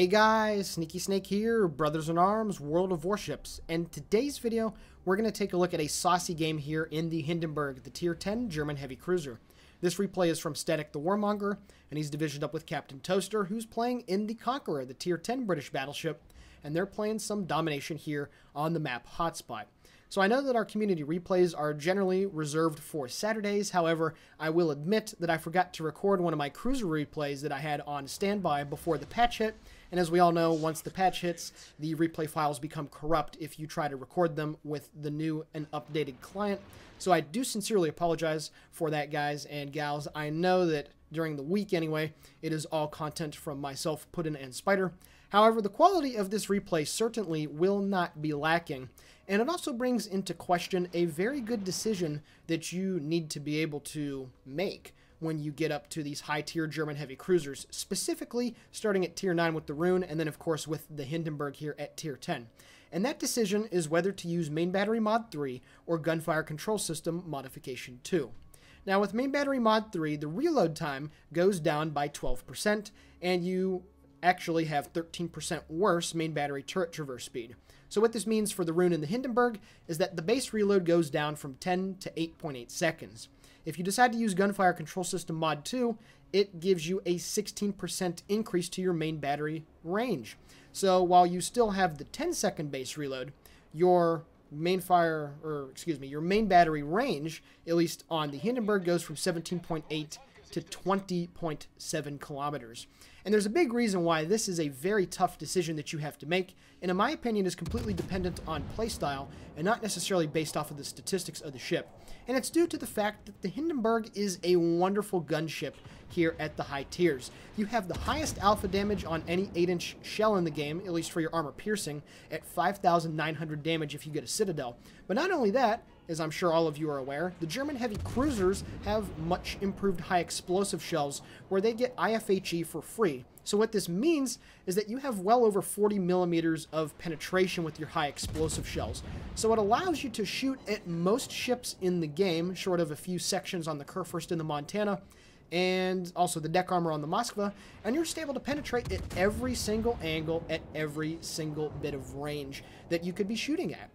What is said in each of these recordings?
Hey guys, Sneaky Snake here, Brothers in Arms, World of Warships, and today's video we're going to take a look at a saucy game here in the Hindenburg, the Tier 10 German heavy cruiser. This replay is from Statik the Warmonger, and he's divisioned up with Captain Toaster, who's playing in the Conqueror, the Tier 10 British battleship, and they're playing some domination here on the map Hotspot. So I know that our community replays are generally reserved for Saturdays. However, I will admit that I forgot to record one of my cruiser replays that I had on standby before the patch hit. And as we all know, once the patch hits, the replay files become corrupt if you try to record them with the new and updated client. So I do sincerely apologize for that, guys and gals. I know that during the week anyway, it is all content from myself, Puddin' and Spider. However, the quality of this replay certainly will not be lacking. And it also brings into question a very good decision that you need to be able to make when you get up to these high-tier German heavy cruisers, specifically starting at Tier 9 with the Rune, and then of course with the Hindenburg here at Tier 10. And that decision is whether to use Main Battery Mod 3 or Gunfire Control System Modification 2. Now with Main Battery Mod 3, the reload time goes down by 12%, and you actually have 13% worse main battery turret traverse speed. So what this means for the Rune and the Hindenburg is that the base reload goes down from 10 to 8.8 seconds. If you decide to use Gunfire Control System Mod 2, it gives you a 16% increase to your main battery range. So while you still have the 10-second base reload, your main battery range, at least on the Hindenburg, goes from 17.8 to 20.7 kilometers. And there's a big reason why this is a very tough decision that you have to make, and in my opinion is completely dependent on playstyle and not necessarily based off of the statistics of the ship. And it's due to the fact that the Hindenburg is a wonderful gunship here at the high tiers. You have the highest alpha damage on any 8-inch shell in the game, at least for your armor piercing, at 5,900 damage if you get a Citadel. But not only that, as I'm sure all of you are aware, the German heavy cruisers have much improved high explosive shells where they get IFHE for free. So what this means is that you have well over 40 millimeters of penetration with your high explosive shells. So it allows you to shoot at most ships in the game, short of a few sections on the Kurfürst and the Montana, and also the deck armor on the Moskva, and you're just able to penetrate at every single angle, at every single bit of range that you could be shooting at.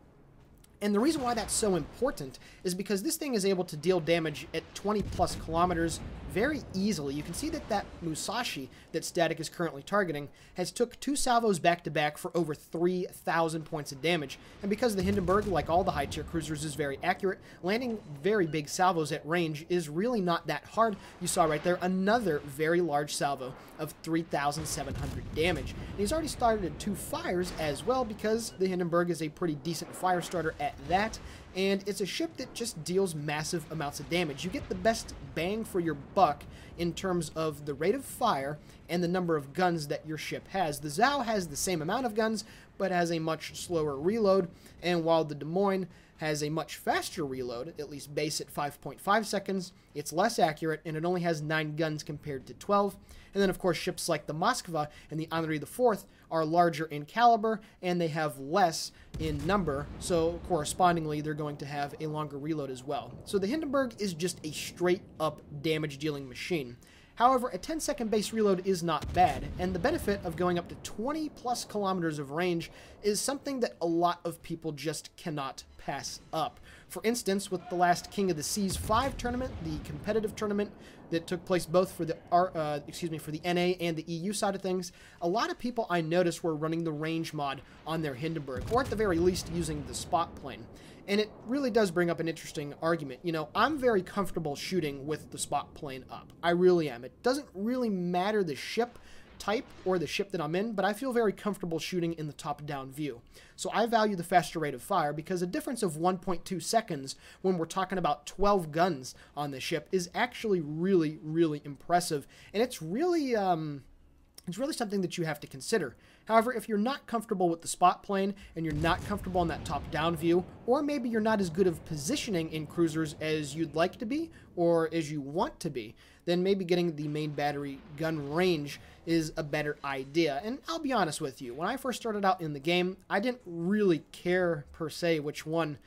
And the reason why that's so important is because this thing is able to deal damage at 20 plus kilometers very easily. You can see that that Musashi that Statik is currently targeting has took 2 salvos back-to-back for over 3,000 points of damage. And because the Hindenburg, like all the high-tier cruisers, is very accurate, landing very big salvos at range is really not that hard. You saw right there another very large salvo of 3,700 damage. And he's already started 2 fires as well because the Hindenburg is a pretty decent fire starter at that, and it's a ship that just deals massive amounts of damage. You get the best bang for your buck in terms of the rate of fire and the number of guns that your ship has. The Zhao has the same amount of guns, but has a much slower reload, and while the Des Moines has a much faster reload, at least base at 5.5 seconds, it's less accurate, and it only has 9 guns compared to 12. And then, of course, ships like the Moskva and the Henri IV are larger in caliber, and they have less in number, so correspondingly, they're going to have a longer reload as well. So the Hindenburg is just a straight-up damage-dealing machine. However, a 10-second base reload is not bad, and the benefit of going up to 20 plus kilometers of range is something that a lot of people just cannot pass up. For instance, with the last King of the Seas 5 tournament, the competitive tournament that took place both for the for the NA and the EU side of things, a lot of people I noticed were running the range mod on their Hindenburg, or at the very least using the spot plane. And it really does bring up an interesting argument. You know, I'm very comfortable shooting with the spot plane up. I really am. It doesn't really matter the ship type or the ship that I'm in, but I feel very comfortable shooting in the top-down view. So I value the faster rate of fire because a difference of 1.2 seconds when we're talking about 12 guns on the ship is actually really, really impressive. And it's really something that you have to consider. However, if you're not comfortable with the spot plane and you're not comfortable in that top-down view, or maybe you're not as good of positioning in cruisers as you'd like to be or as you want to be, then maybe getting the main battery gun range is a better idea. And I'll be honest with you, when I first started out in the game, I didn't really care per se which one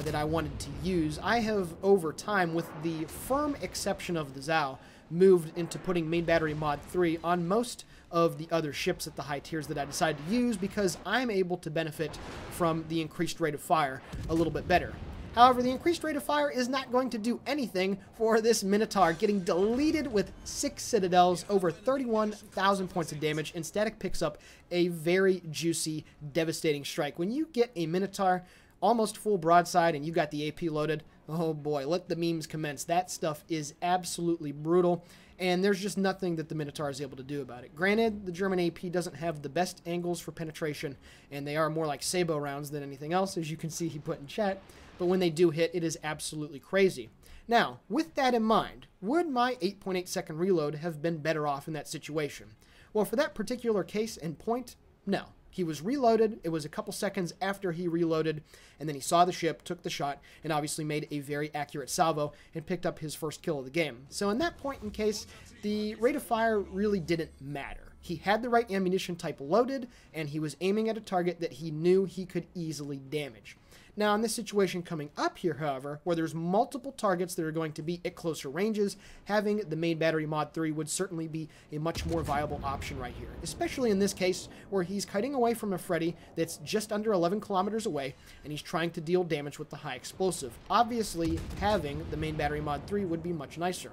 that I wanted to use. I have, over time, with the firm exception of the Zhao, moved into putting main battery mod 3 on most of the other ships at the high tiers that I decided to use because I'm able to benefit from the increased rate of fire a little bit better. However, the increased rate of fire is not going to do anything for this Minotaur getting deleted with 6 citadels, over 31,000 points of damage, and Statik picks up a very juicy, devastating strike. When you get a Minotaur almost full broadside and you got the AP loaded, oh boy, let the memes commence. That stuff is absolutely brutal, and there's just nothing that the Minotaur is able to do about it. Granted, the German AP doesn't have the best angles for penetration, and they are more like Sabo rounds than anything else, as you can see he put in chat, but when they do hit, it is absolutely crazy. Now, with that in mind, would my 8.8 second reload have been better off in that situation? Well, for that particular case and point, no. He was reloaded, it was a couple seconds after he reloaded, and then he saw the ship, took the shot, and obviously made a very accurate salvo and picked up his first kill of the game. So in that point in case, the rate of fire really didn't matter. He had the right ammunition type loaded, and he was aiming at a target that he knew he could easily damage. Now, in this situation coming up here, however, where there's multiple targets that are going to be at closer ranges, having the main battery mod 3 would certainly be a much more viable option right here, especially in this case where he's kiting away from a Freddy that's just under 11 kilometers away, and he's trying to deal damage with the high explosive. Obviously, having the main battery mod 3 would be much nicer.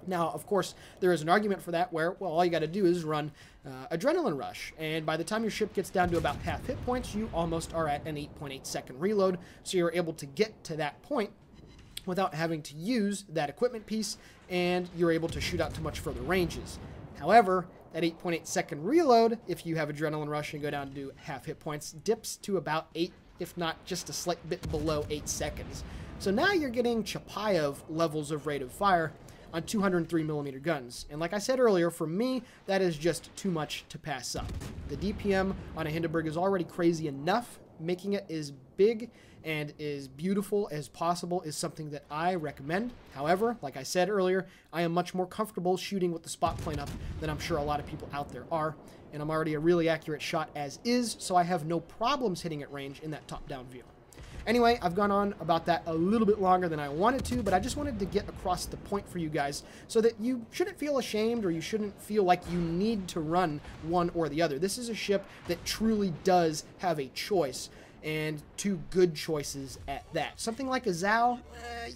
Now, of course, there is an argument for that where, well, all you got to do is run Adrenaline Rush, and by the time your ship gets down to about half hit points, you almost are at an 8.8 second reload, so you're able to get to that point without having to use that equipment piece, and you're able to shoot out to much further ranges. However, that 8.8 second reload, if you have Adrenaline Rush and go down to half hit points, dips to about 8, if not just a slight bit below 8 seconds. So now you're getting Chapayev levels of rate of fire on 203mm guns. And like I said earlier, for me, that is just too much to pass up. The DPM on a Hindenburg is already crazy enough. Making it as big and as beautiful as possible is something that I recommend. However, like I said earlier, I am much more comfortable shooting with the spot plane up than I'm sure a lot of people out there are. And I'm already a really accurate shot as is, so I have no problems hitting at range in that top-down view. Anyway, I've gone on about that a little bit longer than I wanted to, but I just wanted to get across the point for you guys so that you shouldn't feel ashamed or you shouldn't feel like you need to run one or the other. This is a ship that truly does have a choice, and two good choices at that. Something like a Zhao,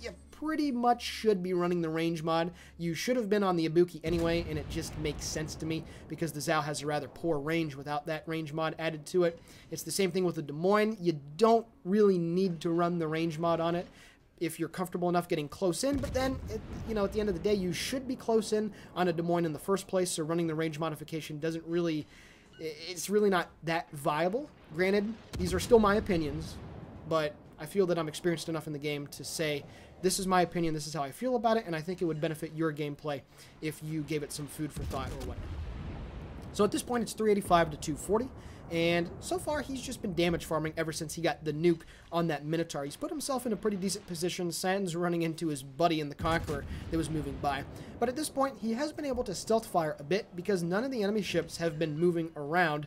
you pretty much should be running the range mod. You should have been on the Ibuki anyway, and it just makes sense to me because the Zhao has a rather poor range without that range mod added to it. It's the same thing with the Des Moines. You don't really need to run the range mod on it if you're comfortable enough getting close in, but then, at the end of the day, you should be close in on a Des Moines in the first place, so running the range modification doesn't really, it's really not that viable. Granted, these are still my opinions, but I feel that I'm experienced enough in the game to say, this is my opinion, this is how I feel about it, and I think it would benefit your gameplay if you gave it some food for thought or whatnot. So at this point, it's 385 to 240, and so far he's just been damage farming ever since he got the nuke on that Minotaur. He's put himself in a pretty decent position, sans running into his buddy in the Conqueror that was moving by. But at this point, he has been able to stealth fire a bit because none of the enemy ships have been moving around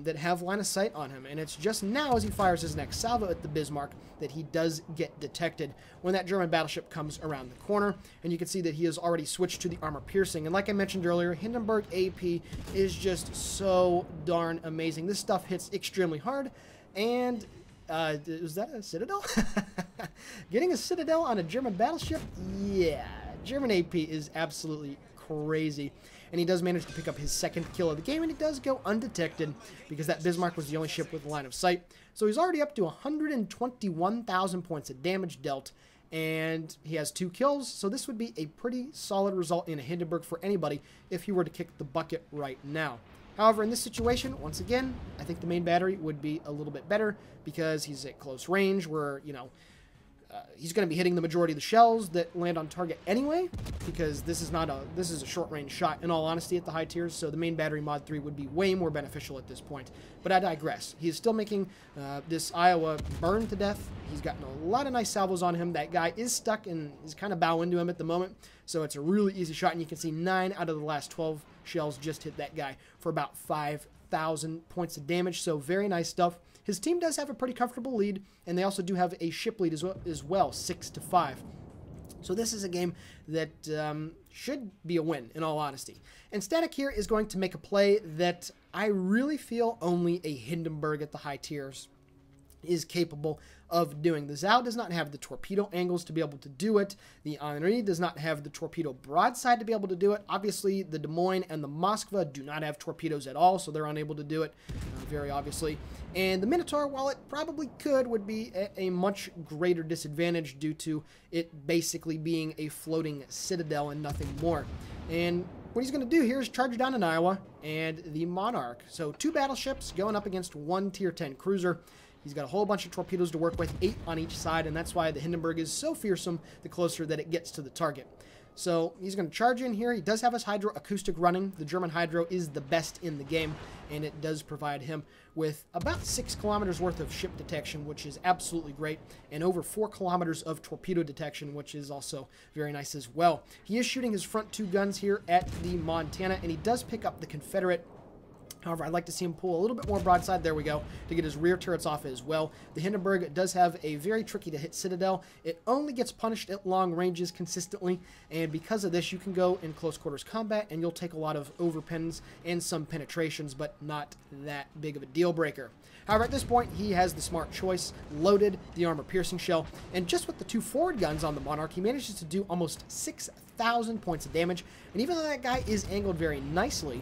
that have line of sight on him, and it's just now as he fires his next salvo at the Bismarck that he does get detected when that German battleship comes around the corner, and you can see that he has already switched to the armor piercing. And like I mentioned earlier, Hindenburg AP is just so darn amazing. This stuff hits extremely hard, and is that a Citadel? Getting a Citadel on a German battleship? Yeah, German AP is absolutely crazy. And he does manage to pick up his second kill of the game, and he does go undetected because that Bismarck was the only ship with line of sight. So he's already up to 121,000 points of damage dealt, and he has 2 kills. So this would be a pretty solid result in a Hindenburg for anybody if he were to kick the bucket right now. However, in this situation, once again, I think the main battery would be a little bit better because he's at close range where, he's going to be hitting the majority of the shells that land on target anyway, because this is a short-range shot, in all honesty, at the high tiers, so the main battery mod 3 would be way more beneficial at this point. But I digress. He is still making this Iowa burn to death. He's gotten a lot of nice salvos on him. That guy is stuck and is kind of bowing to him at the moment, so it's a really easy shot, and you can see 9 out of the last 12 shells just hit that guy for about 5,000 points of damage, so very nice stuff. His team does have a pretty comfortable lead, and they also do have a ship lead as well 6-5. So this is a game that should be a win, in all honesty. And Statik here is going to make a play that I really feel only a Hindenburg at the high tiers is capable of doing. The Zhao does not have the torpedo angles to be able to do it. The Henri does not have the torpedo broadside to be able to do it. Obviously, the Des Moines and the Moskva do not have torpedoes at all, so they're unable to do it, very obviously. And the Minotaur, while it probably could, would be a much greater disadvantage due to it basically being a floating citadel and nothing more. And what he's going to do here is charge down an Iowa and the Monarch. So 2 battleships going up against 1 tier 10 cruiser. He's got a whole bunch of torpedoes to work with, 8 on each side, and that's why the Hindenburg is so fearsome the closer that it gets to the target. So he's going to charge in here. He does have his hydro acoustic running. The German hydro is the best in the game, and it does provide him with about 6 kilometers worth of ship detection, which is absolutely great, and over 4 kilometers of torpedo detection, which is also very nice as well. He is shooting his front 2 guns here at the Montana, and he does pick up the Confederate. However, I'd like to see him pull a little bit more broadside, there we go, to get his rear turrets off as well. The Hindenburg does have a very tricky to hit citadel. It only gets punished at long ranges consistently, and because of this, you can go in close quarters combat, and you'll take a lot of overpens and some penetrations, but not that big of a deal breaker. However, at this point, he has the smart choice, loaded the armor-piercing shell, and just with the 2 forward guns on the Monarch, he manages to do almost 6,000 points of damage, and even though that guy is angled very nicely,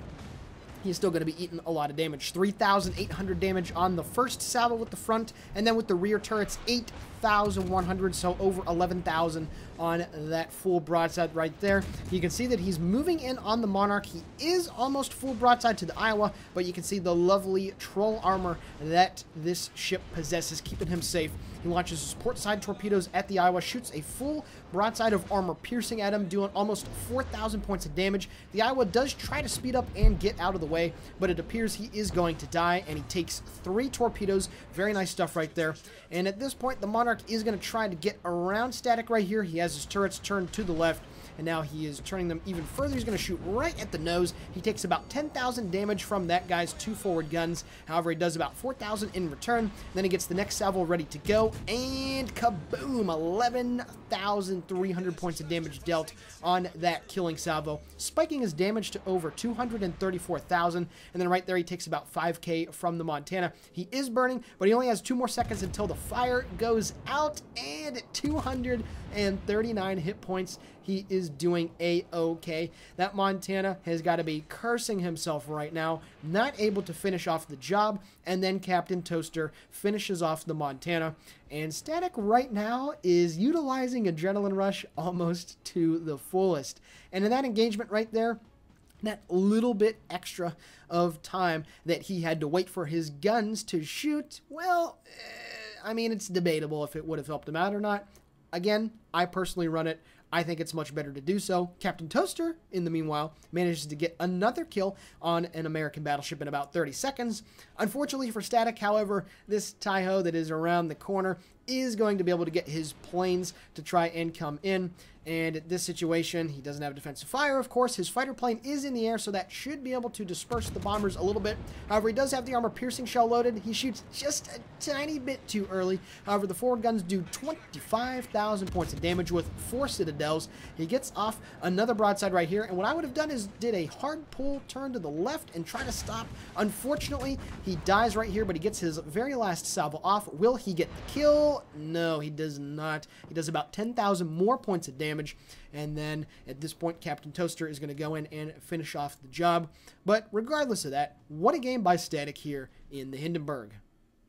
he's still going to be eating a lot of damage. 3,800 damage on the first salvo with the front, and then with the rear turrets, 8,100, so over 11,000 on that full broadside right there. You can see that he's moving in on the Monarch. He is almost full broadside to the Iowa, but you can see the lovely troll armor that this ship possesses, keeping him safe. He launches his port side torpedoes at the Iowa, shoots a full broadside of armor piercing at him, doing almost 4,000 points of damage. The Iowa does try to speed up and get out of the way, but it appears he is going to die, and he takes 3 torpedoes. Very nice stuff right there. And at this point, the Monarch is going to try to get around Statik right here. He has his turrets turned to the left, and now he is turning them even further. He's going to shoot right at the nose. He takes about 10,000 damage from that guy's 2 forward guns. However, he does about 4,000 in return. Then he gets the next salvo ready to go, and kaboom! 11,300 points of damage dealt on that killing salvo, spiking his damage to over 234,000. And then right there, he takes about 5k from the Montana. He is burning, but he only has 2 more seconds until the fire goes out, and 239 hit points. He is doing a-okay. That Montana has got to be cursing himself right now, not able to finish off the job, and then Captain Toaster finishes off the Montana. And Statik right now is utilizing Adrenaline Rush almost to the fullest. And in that engagement right there, that little bit extra of time that he had to wait for his guns to shoot, well, I mean, it's debatable if it would have helped him out or not. Again, I personally run it. I think it's much better to do so. Captain Toaster, in the meanwhile, manages to get another kill on an American battleship in about 30 seconds. Unfortunately for Statik, however, this Taiho that is around the corner is going to be able to get his planes to try and come in. And at this situation, he doesn't have defensive fire, of course. His fighter plane is in the air, so that should be able to disperse the bombers a little bit. However, he does have the armor-piercing shell loaded. He shoots just a tiny bit too early. However, the forward guns do 25,000 points of damage with 4 citadels. He gets off another broadside right here, and what I would have done is did a hard pull, turn to the left, and try to stop. Unfortunately, he dies right here, but he gets his very last salvo off. Will he get the kill? No, he does not. He does about 10,000 more points of damage. And then at this point, Captain Toaster is going to go in and finish off the job. But regardless of that, what a game by Statik here in the Hindenburg.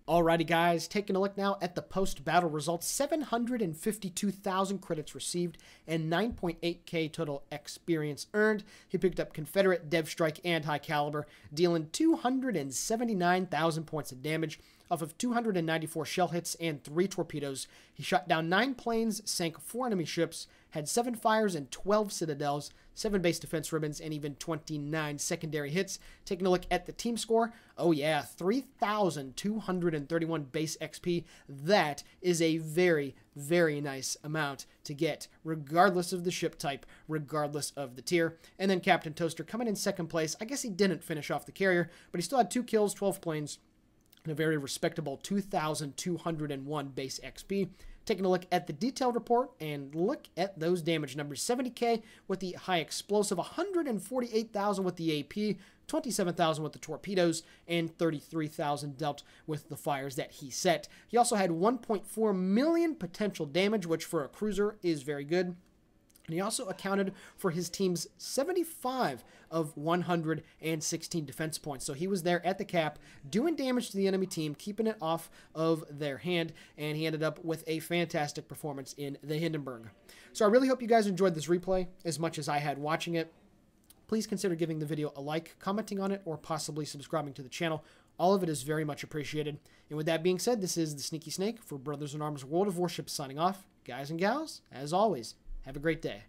Alrighty guys, taking a look now at the post-battle results. 752,000 credits received and 9.8k total experience earned. He picked up Confederate, Dev Strike, and High Caliber, dealing 279,000 points of damage off of 294 shell hits and 3 torpedoes. He shot down 9 planes, sank 4 enemy ships, had 7 fires and 12 citadels, 7 base defense ribbons, and even 29 secondary hits. Taking a look at the team score, oh yeah, 3,231 base XP. That is a very, very nice amount to get, regardless of the ship type, regardless of the tier. And then Captain Toaster coming in second place. I guess he didn't finish off the carrier, but he still had 2 kills, 12 planes, and a very respectable 2,201 base XP. Taking a look at the detailed report and look at those damage numbers. 70k with the high explosive, 148,000 with the AP, 27,000 with the torpedoes, and 33,000 dealt with the fires that he set. He also had 1.4 million potential damage, which for a cruiser is very good. And he also accounted for his team's 75 of 116 defense points. So he was there at the cap, doing damage to the enemy team, keeping it off of their hand, and he ended up with a fantastic performance in the Hindenburg. So I really hope you guys enjoyed this replay as much as I had watching it. Please consider giving the video a like, commenting on it, or possibly subscribing to the channel. All of it is very much appreciated. And with that being said, this is the Sneaky Snake for Brothers in Arms World of Warships signing off. Guys and gals, as always, have a great day.